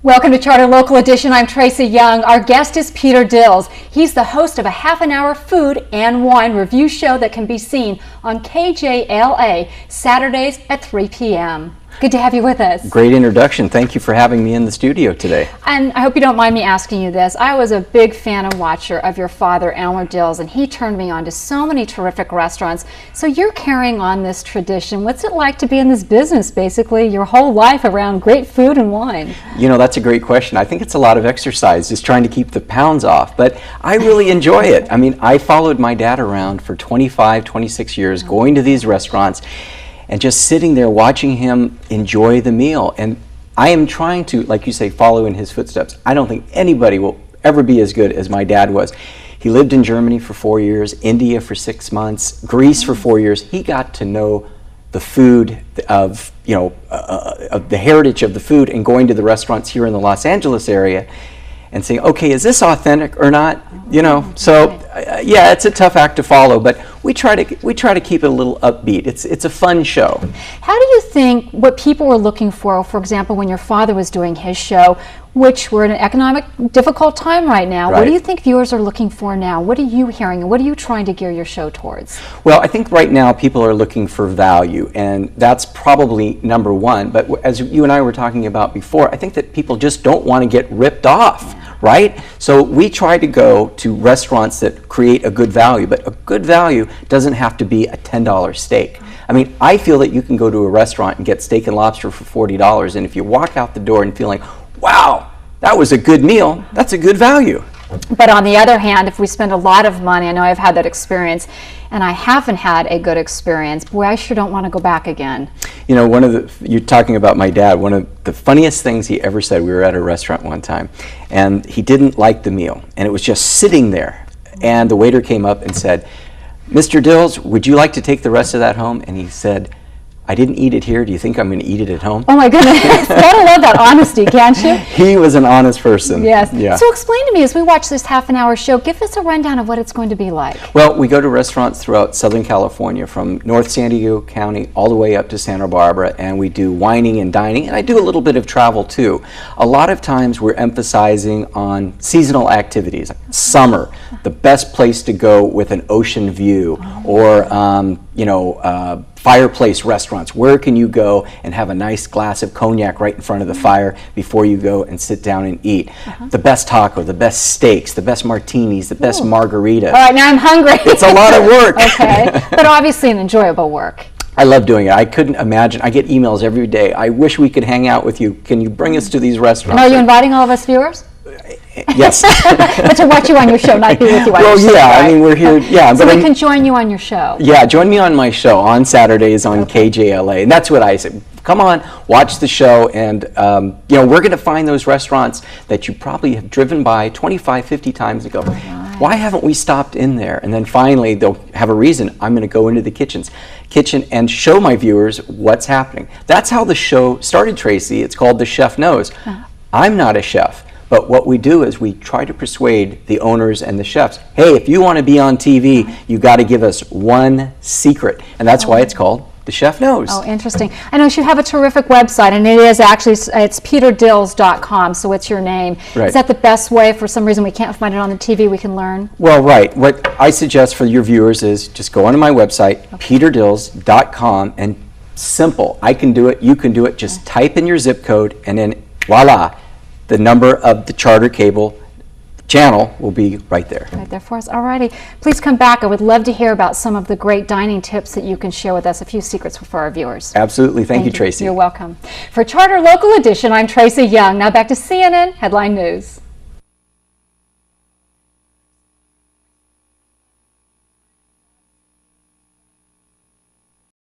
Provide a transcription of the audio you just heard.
Welcome to Charter Local Edition. I'm Tracy Young. Our guest is Peter Dills. He's the host of a half-an-hour food and wine review show that can be seen on KJLA Saturdays at 3 p.m. Good to have you with us. Great introduction. Thank you for having me in the studio today. And I hope you don't mind me asking you this. I was a big fan and watcher of your father, Elmer Dills, and he turned me on to so many terrific restaurants. So you're carrying on this tradition. What's it like to be in this business, basically, your whole life around great food and wine? You know, that's a great question. I think it's a lot of exercise, just trying to keep the pounds off, but I really enjoy it. I mean, I followed my dad around for 25, 26 years, going to these restaurants, and just sitting there watching him enjoy the meal. And I am trying to, like you say, follow in his footsteps. I don't think anybody will ever be as good as my dad was. He lived in Germany for 4 years, India for 6 months, Greece for 4 years. He got to know the food of, of the heritage of the food, and going to the restaurants here in the Los Angeles area and saying, okay, is this authentic or not? Yeah, it's a tough act to follow, but we try to keep it a little upbeat. It's a fun show. How do you think what people were looking for example, when your father was doing his show, which we're in an economic difficult time right now, Right. What do you think viewers are looking for now? What are you hearing, and what are you trying to gear your show towards? Well, I think right now people are looking for value, and that's probably number one. But as you and I were talking about before, I think that people just don't want to get ripped off, right? So we try to go to restaurants that create a good value, but a good value doesn't have to be a $10 steak. I mean, I feel that you can go to a restaurant and get steak and lobster for $40, and if you walk out the door and feel like, wow, that was a good meal, that's a good value. But on the other hand, if we spend a lot of money, I know I've had that experience, and I haven't had a good experience, boy, I sure don't want to go back again. You know, you're talking about my dad, one of the funniest things he ever said, we were at a restaurant one time, and he didn't like the meal, and it was just sitting there, and the waiter came up and said, Mr. Dills, would you like to take the rest of that home? And he said, I didn't eat it here. Do you think I'm going to eat it at home? Oh my goodness, gotta love that honesty, can't you? He was an honest person. Yes. Yeah. So explain to me, as we watch this half-an-hour show, give us a rundown of what it's going to be like. Well, we go to restaurants throughout Southern California, from North San Diego County all the way up to Santa Barbara, and we do wining and dining, and I do a little bit of travel too. A lot of times we're emphasizing on seasonal activities. Summer, the best place to go with an ocean view, or fireplace restaurants. Where can you go and have a nice glass of cognac right in front of the fire before you go and sit down and eat? The best taco, the best steaks, the best martinis, the best margaritas. All right, now I'm hungry. It's a lot of work. Okay, but obviously an enjoyable work. I love doing it. I couldn't imagine. I get emails every day. I wish we could hang out with you. Can you bring us to these restaurants? And are you inviting all of us viewers? Yes. But to watch you on your show, not be with you on your show. Well, yeah, right? I mean, we're here, yeah. So but we can join you on your show. Yeah, join me on my show on Saturdays on KJLA. And that's what I say. Come on, watch the show, and we're going to find those restaurants that you probably have driven by 25, 50 times ago. Why haven't we stopped in there? And then finally, they'll have a reason. I'm going to go into the kitchen and show my viewers what's happening. That's how the show started, Tracy. It's called The Chef Knows. I'm not a chef. But what we do is we try to persuade the owners and the chefs, hey, if you want to be on TV, you got to give us one secret. And that's why it's called The Chef Knows. Oh, interesting. I know you have a terrific website, and it is actually, it's peterdills.com, so it's your name. Right. Is that the best way? For some reason we can't find it on the TV, we can learn? Well, right. What I suggest for your viewers is just go onto my website, peterdills.com, and simple. I can do it, you can do it. Just type in your zip code, and then voila. The number of the Charter Cable channel will be right there. Right there for us. All righty. Please come back. I would love to hear about some of the great dining tips that you can share with us, a few secrets for our viewers. Absolutely. Thank you, Tracy. You're welcome. For Charter Local Edition, I'm Tracy Young. Now back to CNN Headline News.